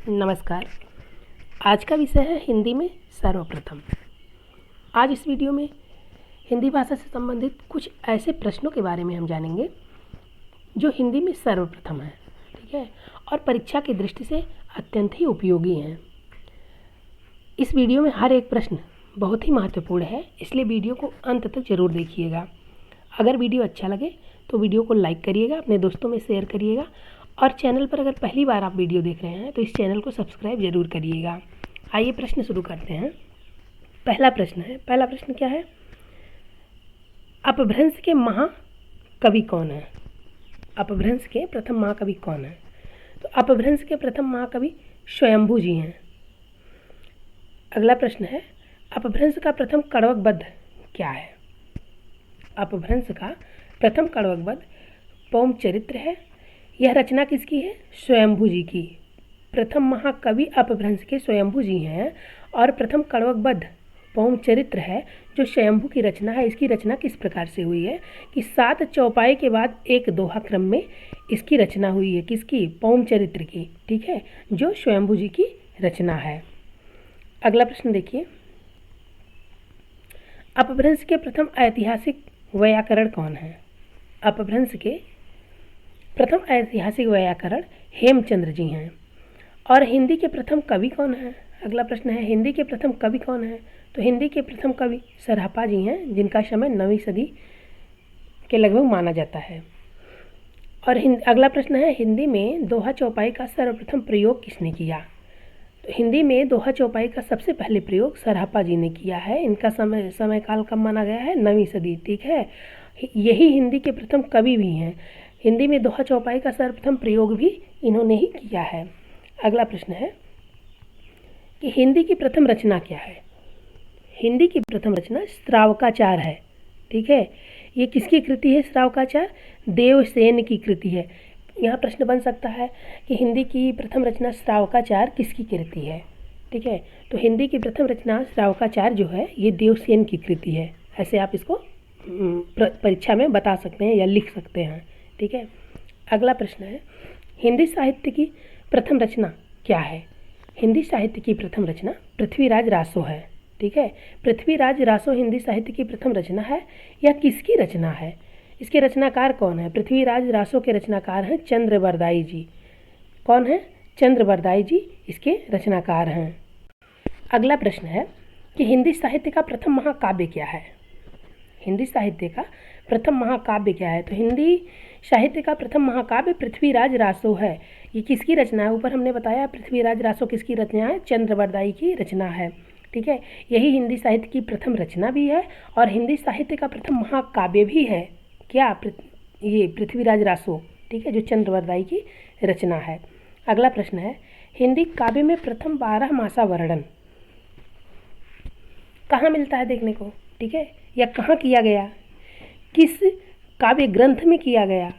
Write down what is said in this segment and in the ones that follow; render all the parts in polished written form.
नमस्कार। आज का विषय है हिंदी में सर्वप्रथम। आज इस वीडियो में हिंदी भाषा से संबंधित कुछ ऐसे प्रश्नों के बारे में हम जानेंगे जो हिंदी में सर्वप्रथम है, ठीक है, और परीक्षा की दृष्टि से अत्यंत ही उपयोगी हैं। इस वीडियो में हर एक प्रश्न बहुत ही महत्वपूर्ण है, इसलिए वीडियो को अंत तक जरूर देखिएगा। अगर वीडियो अच्छा लगे तो वीडियो को लाइक करिएगा, अपने दोस्तों में शेयर करिएगा और चैनल पर अगर पहली बार आप वीडियो देख रहे हैं तो इस चैनल को सब्सक्राइब जरूर करिएगा। आइए प्रश्न शुरू करते हैं। पहला प्रश्न क्या है? अपभ्रंश के महाकवि कौन है? अपभ्रंश के प्रथम महाकवि कौन है? तो अपभ्रंश के प्रथम महाकवि स्वयंभू जी हैं। अगला प्रश्न है, अपभ्रंश का प्रथम कण्वबद्ध क्या है? अपभ्रंश का प्रथम कण्वबद्ध पौमचरित्र है। यह रचना किसकी है? स्वयंभू जी की। प्रथम महाकवि अपभ्रंश के स्वयंभू जी हैं और प्रथम कण्वबद्ध पौमचरित्र है जो स्वयंभू की रचना है। इसकी रचना किस प्रकार से हुई है कि 7 चौपाई के बाद एक दोहा क्रम में इसकी रचना हुई है। किसकी? पौमचरित्र की, ठीक है, जो स्वयंभू जी की रचना है। अगला प्रश्न देखिए, अपभ्रंश के प्रथम ऐतिहासिक वैयाकरण कौन है? अपभ्रंश के प्रथम ऐतिहासिक वैयाकरण हेमचंद्र जी हैं। और हिंदी के प्रथम कवि कौन है? अगला प्रश्न है, हिंदी के प्रथम कवि कौन है? तो हिंदी के प्रथम कवि सरहप्पा जी हैं, जिनका समय 9वीं सदी के लगभग माना जाता है। और अगला प्रश्न है, हिंदी में दोहा चौपाई का सर्वप्रथम प्रयोग किसने किया? तो हिंदी में दोहा चौपाई का सबसे पहले प्रयोग सरहप्पा जी ने किया है। इनका समय काल कब माना गया है? 9वीं सदी, ठीक है। यही हिंदी के प्रथम कवि भी हैं। हिंदी में दोहा चौपाई का सर्वप्रथम प्रयोग भी इन्होंने ही किया है। अगला प्रश्न है कि हिंदी की प्रथम रचना क्या है? हिंदी की प्रथम रचना श्रावकाचार है, ठीक है। ये किसकी कृति है? श्रावकाचार देवसेन की कृति है। यहाँ प्रश्न बन सकता है कि हिंदी की प्रथम रचना श्रावकाचार किसकी कृति है, ठीक है। तो हिंदी की प्रथम रचना श्रावकाचार जो है ये देवसेन की कृति है। ऐसे आप इसको परीक्षा में बता सकते हैं या लिख सकते हैं, ठीक है। अगला प्रश्न है, हिंदी साहित्य की प्रथम रचना क्या है? हिंदी साहित्य की प्रथम रचना पृथ्वीराज रासो है, ठीक है। पृथ्वीराज रासो हिंदी साहित्य की प्रथम रचना है। यह किसकी रचना है? इसके रचनाकार कौन है? पृथ्वीराज रासो के रचनाकार हैं चंद्रबरदाई जी। कौन है? चंद्रबरदाई जी इसके रचनाकार हैं। अगला प्रश्न है कि हिंदी साहित्य का प्रथम महाकाव्य क्या है? हिंदी साहित्य का प्रथम महाकाव्य क्या है? तो हिंदी साहित्य का प्रथम महाकाव्य पृथ्वीराज रासो है। ये किसकी रचना है? ऊपर हमने बताया पृथ्वीराज रासो किसकी रचना है? चंद्रबरदाई की रचना है, ठीक है। यही हिंदी साहित्य की प्रथम रचना भी है और हिंदी साहित्य का प्रथम महाकाव्य भी है। क्या? ये पृथ्वीराज रासो, ठीक है, जो चंद्रबरदाई की रचना है। अगला प्रश्न है, हिंदी काव्य में प्रथम 12 मासा वर्णन कहाँ मिलता है देखने को, ठीक है, या कहाँ किया गया? किस काव्य ग्रंथ में किया गया?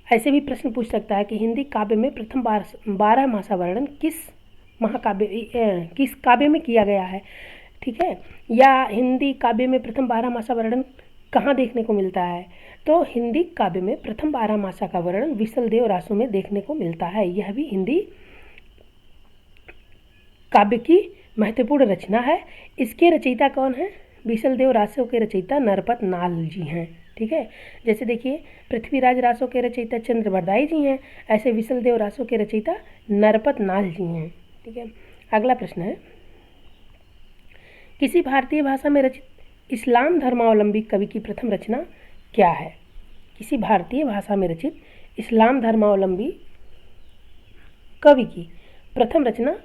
ऐसे भी प्रश्न पूछ सकता है कि हिंदी काव्य में प्रथम 12 मासा वर्णन किस काव्य में किया गया है, ठीक है। या हिंदी काव्य में प्रथम 12 मासा वर्णन कहाँ देखने को मिलता है? तो हिंदी काव्य में प्रथम 12 मासा का वर्णन विसलदेव रासो में देखने को मिलता है। यह भी हिंदी काव्य की महत्वपूर्ण रचना है। इसके रचयिता कौन है? विसलदेव रासो के रचयिता नरपत नाल जी हैं, ठीक है। जैसे देखिए पृथ्वीराज रासो के रचयिता चंद्रबरदाई जी हैं, ऐसे विसलदेव रासो के रचयिता नरपत नाल जी हैं, ठीक है। अगला प्रश्न है, किसी भारतीय भाषा में रचित इस्लाम धर्मावलंबी कवि की प्रथम रचना क्या है? किसी भारतीय भाषा में रचित इस्लाम धर्मावलंबी कवि की प्रथम रचना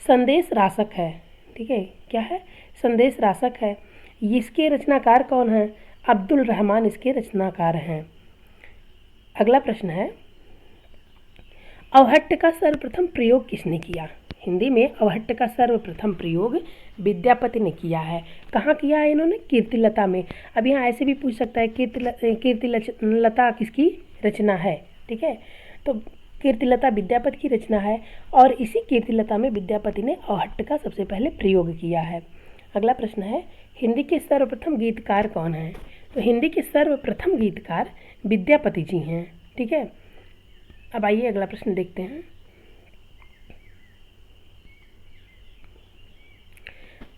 संदेश रासक है, ठीक है। क्या है? संदेश रासक है। इसके रचनाकार कौन हैं? अब्दुल रहमान इसके रचनाकार हैं। अगला प्रश्न है, अवहट्ट का सर्वप्रथम प्रयोग किसने किया? हिंदी में अवहट्ट का सर्वप्रथम प्रयोग विद्यापति ने किया है। कहाँ किया है इन्होंने? कीर्तिलता में। अब यहाँ ऐसे भी पूछ सकता है कीर्तिलता किसकी रचना है, ठीक है। तो कीर्तिलता विद्यापति की रचना है और इसी कीर्तिलता में विद्यापति ने अवहट्ट का सबसे पहले प्रयोग किया है। अगला प्रश्न है, हिंदी के सर्वप्रथम गीतकार कौन हैं? तो हिंदी के सर्वप्रथम गीतकार विद्यापति जी हैं, ठीक है। अब आइए अगला प्रश्न देखते हैं।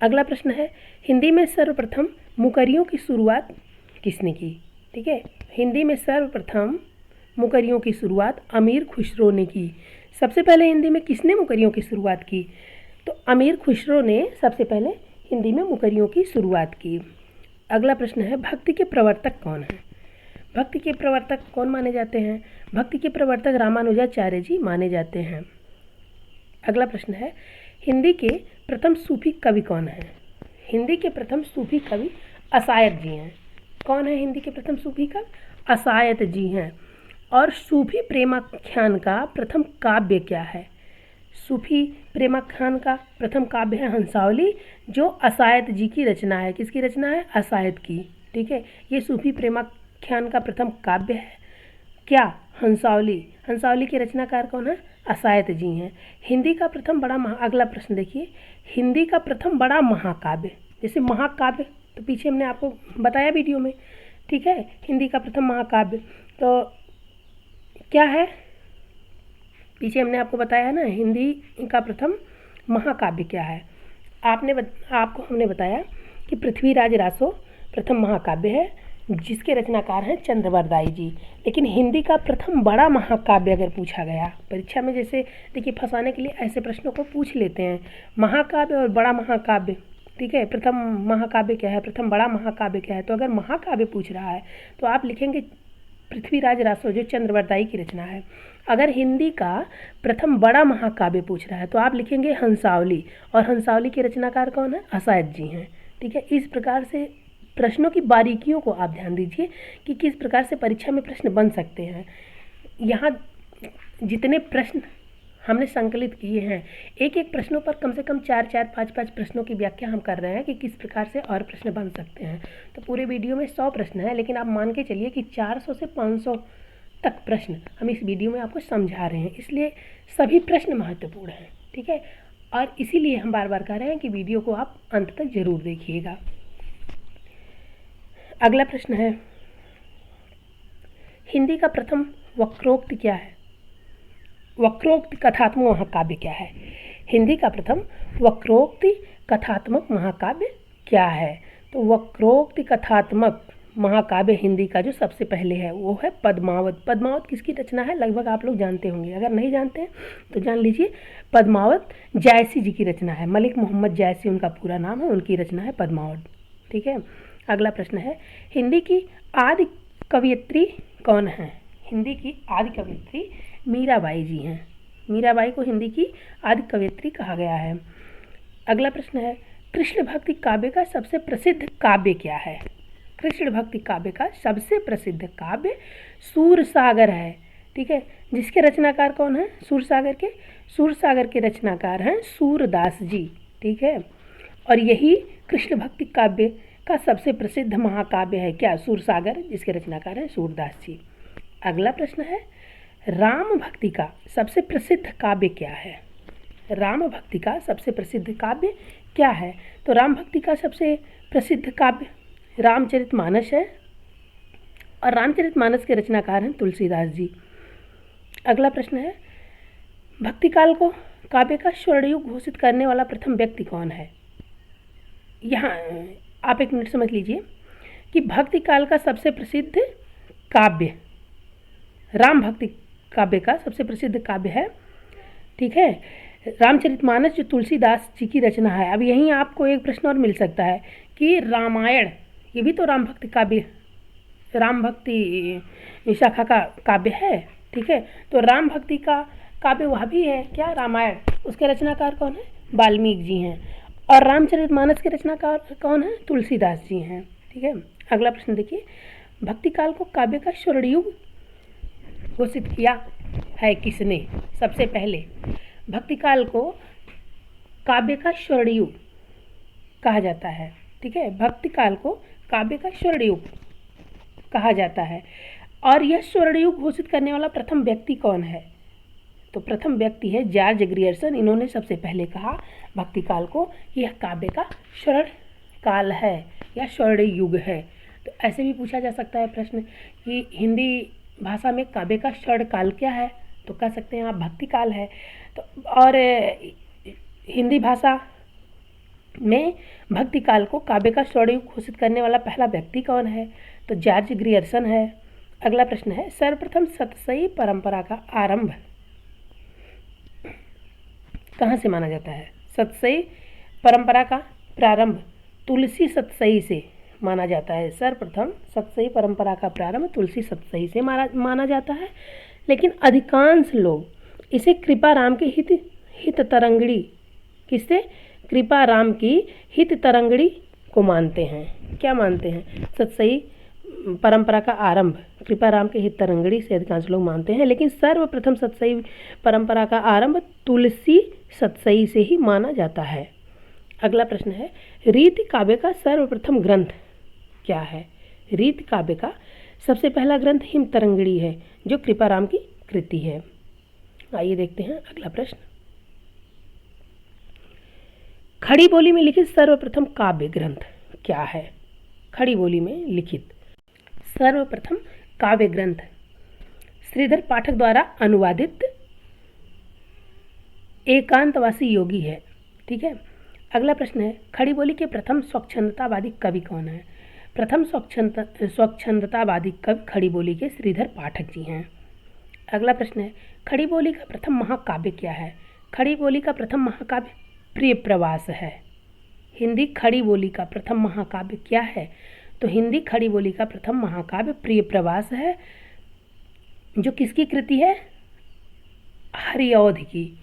अगला प्रश्न है, हिंदी में सर्वप्रथम मुकरियों की शुरुआत किसने की? ठीक है, हिंदी में सर्वप्रथम मुकरियों की शुरुआत अमीर खुसरो ने की। सबसे पहले हिंदी में किसने मुकरियों की शुरुआत की? तो अमीर खुसरो ने सबसे पहले हिंदी में मुकरियों की शुरुआत की। अगला प्रश्न है, भक्ति के प्रवर्तक कौन हैं? भक्ति के प्रवर्तक कौन माने जाते हैं? भक्ति के प्रवर्तक रामानुजाचार्य जी माने जाते हैं। अगला प्रश्न है, हिंदी के प्रथम सूफी कवि कौन हैं? हिंदी के प्रथम सूफी कवि असायत जी हैं। कौन है हिंदी के प्रथम सूफी कवि? असायत जी हैं। और सूफी प्रेमाख्यान का प्रथम काव्य क्या है? सूफी प्रेमाख्यान का प्रथम काव्य है हंसावली, जो असायत जी की रचना है। किसकी रचना है? असायत की। ठीक है, ये सूफी प्रेमाख्यान का प्रथम काव्य है। क्या? हंसावली। हंसावली के रचनाकार कौन है? असायत जी हैं। हिंदी का प्रथम बड़ा अगला प्रश्न देखिए, हिंदी का प्रथम बड़ा महाकाव्य, जैसे महाकाव्य तो पीछे हमने आपको बताया वीडियो में। ठीक है, हिंदी का प्रथम महाकाव्य तो क्या है? पीछे हमने आपको बताया है ना, हिंदी का प्रथम महाकाव्य क्या है। आपको हमने बताया कि पृथ्वीराज रासो प्रथम महाकाव्य है, जिसके रचनाकार हैं चंद्रवरदाई जी। लेकिन हिंदी का प्रथम बड़ा महाकाव्य अगर पूछा गया परीक्षा में, जैसे देखिए फंसाने के लिए ऐसे प्रश्नों को पूछ लेते हैं, महाकाव्य और बड़ा महाकाव्य। ठीक है, प्रथम महाकाव्य क्या है, प्रथम बड़ा महाकाव्य क्या है। तो अगर महाकाव्य पूछ रहा है तो आप लिखेंगे पृथ्वीराज रासो, जो चंद्रवरदाई की रचना है। अगर हिंदी का प्रथम बड़ा महाकाव्य पूछ रहा है तो आप लिखेंगे हंसावली, और हंसावली के रचनाकार कौन है? असायत जी हैं। ठीक है, इस प्रकार से प्रश्नों की बारीकियों को आप ध्यान दीजिए कि किस प्रकार से परीक्षा में प्रश्न बन सकते हैं। यहाँ जितने प्रश्न हमने संकलित किए हैं, एक एक प्रश्नों पर कम से कम 4-4, 5-5 प्रश्नों की व्याख्या हम कर रहे हैं कि किस प्रकार से और प्रश्न बन सकते हैं। तो पूरे वीडियो में 100 प्रश्न हैं, लेकिन आप मान के चलिए कि 400 से 500 तक प्रश्न हम इस वीडियो में आपको समझा रहे हैं, इसलिए सभी प्रश्न महत्वपूर्ण हैं। ठीक है, और इसीलिए हम बार बार कह रहे हैं कि वीडियो को आप अंत तक जरूर देखिएगा। अगला प्रश्न है, हिंदी का प्रथम वक्रोक्ति क्या है? वक्रोक्ति कथात्मक महाकाव्य क्या है? हिंदी का प्रथम वक्रोक्ति कथात्मक महाकाव्य क्या है? तो वक्रोक्ति कथात्मक महाकाव्य हिंदी का जो सबसे पहले है वो है पद्मावत। पद्मावत किसकी रचना है? लगभग आप लोग जानते होंगे, अगर नहीं जानते हैं तो जान लीजिए। पद्मावत जायसी जी की रचना है, मलिक मोहम्मद जायसी उनका पूरा नाम है, उनकी रचना है पद्मावत। ठीक है, अगला प्रश्न है, हिंदी की आदि कवयित्री कौन है? हिंदी की आदि कवयित्री मीराबाई जी हैं। मीराबाई को हिंदी की आदि कवयित्री कहा गया है। अगला प्रश्न है, कृष्ण भक्ति काव्य का सबसे प्रसिद्ध काव्य क्या है? कृष्ण भक्ति काव्य का सबसे प्रसिद्ध काव्य सूरसागर है। ठीक है, जिसके रचनाकार कौन है? सूरसागर के रचनाकार हैं सूरदास जी। ठीक है, और यही कृष्ण भक्ति काव्य का सबसे प्रसिद्ध महाकाव्य है। क्या? सूरसागर, जिसके रचनाकार हैं सूरदास जी। अगला प्रश्न है, राम भक्ति का सबसे प्रसिद्ध काव्य क्या है? राम भक्ति का सबसे प्रसिद्ध काव्य क्या है? तो राम भक्ति का सबसे प्रसिद्ध काव्य रामचरितमानस है, और रामचरितमानस के रचनाकार हैं तुलसीदास जी। अगला प्रश्न है, भक्तिकाल को काव्य का स्वर्णयुग घोषित करने वाला प्रथम व्यक्ति कौन है? यहाँ आप एक मिनट समझ लीजिए कि भक्तिकाल का सबसे प्रसिद्ध काव्य राम भक्ति काव्य का सबसे प्रसिद्ध काव्य है। ठीक है, रामचरितमानस जो तुलसीदास जी की रचना है। अब यहीं आपको एक प्रश्न और मिल सकता है कि रामायण, ये भी तो राम भक्ति काव्य, राम भक्ति शाखा का काव्य है। ठीक है, तो राम भक्ति का काव्य वह भी है क्या? रामायण। उसके रचनाकार कौन है? वाल्मीकि जी हैं। और रामचरितमानस के रचनाकार कौन है? तुलसीदास जी हैं। ठीक है, अगला प्रश्न देखिए, भक्तिकाल को काव्य का स्वर्णयुग घोषित किया है किसने? सबसे पहले भक्तिकाल को काव्य का स्वर्णयुग कहा जाता है। ठीक है, भक्तिकाल को काव्य का स्वर्णयुग कहा जाता है, और यह स्वर्णयुग घोषित करने वाला प्रथम व्यक्ति कौन है? तो प्रथम व्यक्ति है जॉर्ज ग्रियर्सन। इन्होंने सबसे पहले कहा भक्तिकाल को यह काव्य का स्वर्ण काल है या स्वर्ण युग है। तो ऐसे भी पूछा जा सकता है प्रश्न कि हिंदी भाषा में काव्य का स्वर्ण काल क्या है? तो कह सकते हैं आप भक्तिकाल है। तो और हिंदी भाषा में भक्ति काल को काव्य का स्वर्णयुग घोषित करने वाला पहला व्यक्ति कौन है? तो जॉर्ज ग्रियर्सन है। अगला प्रश्न है, सर्वप्रथम सतसई परंपरा का आरंभ कहाँ से माना जाता है? सतसई परंपरा का प्रारंभ तुलसी सतसई से माना जाता है। सर्वप्रथम सतसई परंपरा का प्रारंभ तुलसी सतसई से माना जाता है, लेकिन अधिकांश लोग इसे कृपाराम के हित तरंगड़ी किससे? कृपाराम की हित तरंगड़ी को मानते हैं। क्या मानते हैं? सतसई परंपरा का आरंभ कृपाराम के हित तरंगड़ी से अधिकांश लोग मानते हैं, लेकिन सर्वप्रथम सतसई परंपरा का आरंभ तुलसी सतसई से ही माना जाता है। अगला प्रश्न है, रीति काव्य का सर्वप्रथम ग्रंथ क्या है? रीति काव्य का सबसे पहला ग्रंथ हिम तरंगड़ी है, जो कृपाराम की कृति है। आइए देखते हैं अगला प्रश्न। खड़ी बोली में लिखित सर्वप्रथम काव्य ग्रंथ क्या है? खड़ी बोली में लिखित सर्वप्रथम काव्य ग्रंथ श्रीधर पाठक द्वारा अनुवादित एकांतवासी योगी है। ठीक है। अगला प्रश्न है, खड़ी बोली के प्रथम स्वच्छंदतावादी कवि कौन है? प्रथम स्वच्छंदतावादी कवि खड़ी बोली के श्रीधर पाठक जी हैं। अगला प्रश्न है, खड़ी बोली का प्रथम महाकाव्य क्या है? खड़ी बोली का प्रथम महाकाव्य प्रिय प्रवास है। हिंदी खड़ी बोली का प्रथम महाकाव्य क्या है? तो हिंदी खड़ी बोली का प्रथम महाकाव्य प्रिय प्रवास है, जो किसकी कृति है? हरिऔध की।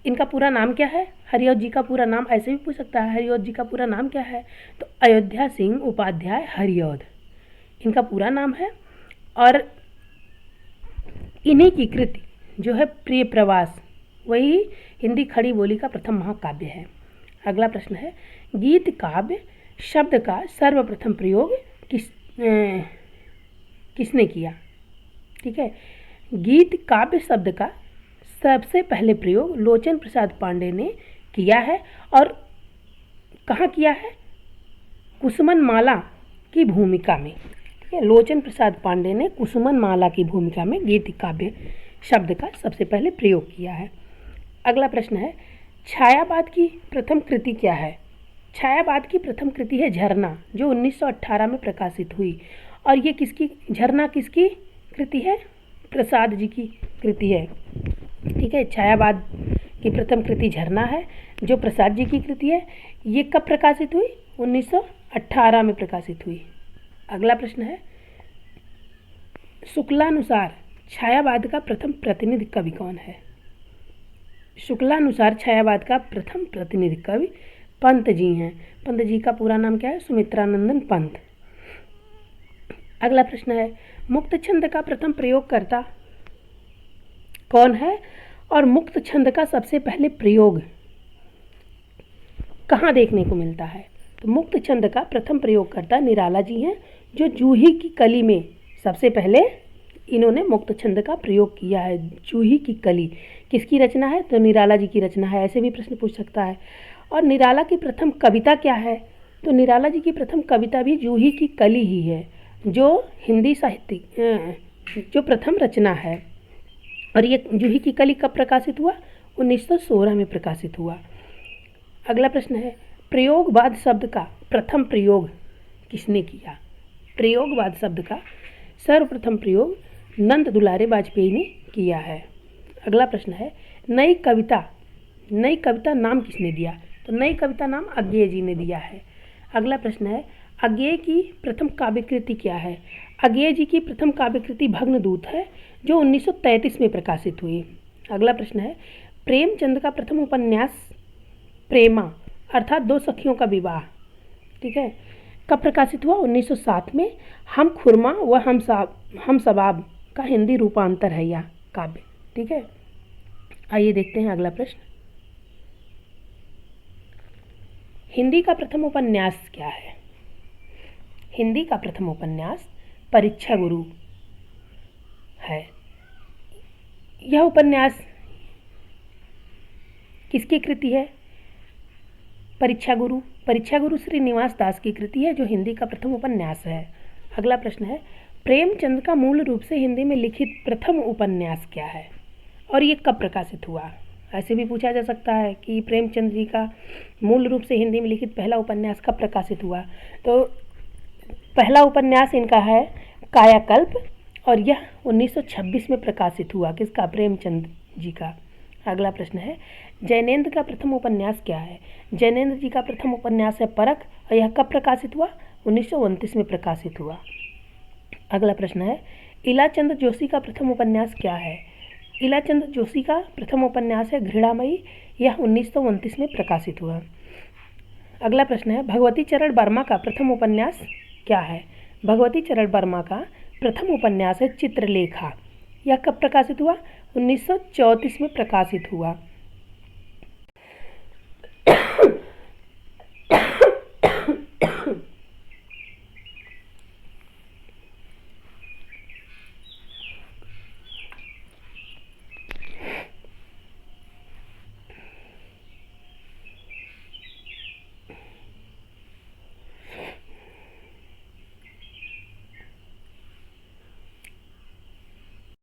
इनका पूरा नाम क्या है? हरिऔध जी का पूरा नाम ऐसे भी पूछ सकता है, हरिऔध जी का पूरा नाम क्या है? तो अयोध्या सिंह उपाध्याय हरिऔध इनका पूरा नाम है, और इन्हीं की कृति जो है प्रिय प्रवास, वही हिंदी खड़ी बोली का प्रथम महाकाव्य है। अगला प्रश्न है, गीत काव्य शब्द का सर्वप्रथम प्रयोग किसने किया? ठीक है, गीत काव्य शब्द का सबसे पहले प्रयोग लोचन प्रसाद पांडे ने किया है, और कहाँ किया है? कुसुमन माला की भूमिका में। ठीक है, लोचन प्रसाद पांडे ने कुसुमन माला की भूमिका में गीत काव्य शब्द का सबसे पहले प्रयोग किया है। अगला प्रश्न है, छायावाद की प्रथम कृति क्या है? छायावाद की प्रथम कृति है झरना, जो 1918 में प्रकाशित हुई, और ये किसकी झरना किसकी कृति है? प्रसाद जी की कृति है। ठीक है, छायावाद की प्रथम कृति झरना है, जो प्रसाद जी की कृति है। ये कब प्रकाशित हुई? 1918 में प्रकाशित हुई। अगला प्रश्न है, शुक्लानुसार छायावाद का प्रथम प्रतिनिधि कवि कौन है? शुक्लानुसार छायावाद का प्रथम प्रतिनिधि कवि पंत जी हैं। पंत जी का पूरा नाम क्या है? सुमित्रानंदन पंत। अगला प्रश्न है, मुक्त छंद का प्रथम प्रयोगकर्ता कौन है? और मुक्त छंद का सबसे पहले प्रयोग कहाँ देखने को मिलता है? तो मुक्त छंद का प्रथम प्रयोगकर्ता निराला जी हैं, जो जूही की कली में सबसे पहले इन्होंने मुक्त छंद का प्रयोग किया है। जूही की कली किसकी रचना है? तो निराला जी की रचना है। ऐसे भी प्रश्न पूछ सकता है। और निराला की प्रथम कविता क्या है? तो निराला जी की प्रथम कविता भी जूही की कली ही है, जो हिंदी साहित्य जो प्रथम रचना है। और ये जूही की कली कब प्रकाशित हुआ? 1916 में प्रकाशित हुआ। अगला प्रश्न है, प्रयोगवाद शब्द का प्रथम प्रयोग किसने किया? प्रयोगवाद शब्द का सर्वप्रथम प्रयोग नंद दुलारे वाजपेयी ने किया है। अगला प्रश्न है, नई कविता नाम किसने दिया? तो नई कविता नाम अज्ञेय जी ने दिया है। अगला प्रश्न है, अज्ञेय की प्रथम काव्यकृति क्या है? अज्ञेय जी की प्रथम काव्यकृति भग्नदूत है, जो 1933 में प्रकाशित हुई। अगला प्रश्न है, प्रेमचंद का प्रथम उपन्यास प्रेमा अर्थात दो सखियों का विवाह, ठीक है, कब प्रकाशित हुआ? 1907 में। हम खुरमा व हम सबाब का हिंदी रूपांतर है यह काव्य। ठीक है, आइए देखते हैं अगला प्रश्न। हिंदी का प्रथम उपन्यास क्या है? हिंदी का प्रथम उपन्यास परीक्षा गुरु है। यह उपन्यास किसकी कृति है? परीक्षा गुरु श्रीनिवास दास की कृति है, जो हिंदी का प्रथम उपन्यास है। अगला प्रश्न है, प्रेमचंद का मूल रूप से हिंदी में लिखित प्रथम उपन्यास क्या है और ये कब प्रकाशित हुआ? ऐसे भी पूछा जा सकता है कि प्रेमचंद जी का मूल रूप से हिंदी में लिखित पहला उपन्यास कब प्रकाशित हुआ। तो पहला उपन्यास इनका है कायाकल्प, और यह 1926 में प्रकाशित हुआ। किसका? प्रेमचंद जी का। अगला प्रश्न है जैनेंद्र का प्रथम उपन्यास क्या है? जैनेंद्र जी का प्रथम उपन्यास है परख, और यह कब प्रकाशित हुआ? 1929 में प्रकाशित हुआ। अगला प्रश्न है इलाचंद जोशी का प्रथम उपन्यास क्या है? इलाचंद जोशी का प्रथम उपन्यास है घृणामयी, यह 1929 में प्रकाशित हुआ। अगला प्रश्न है भगवती चरण वर्मा का प्रथम उपन्यास क्या है? भगवती चरण वर्मा का प्रथम उपन्यास है चित्रलेखा, यह कब प्रकाशित हुआ? 1934 में प्रकाशित हुआ।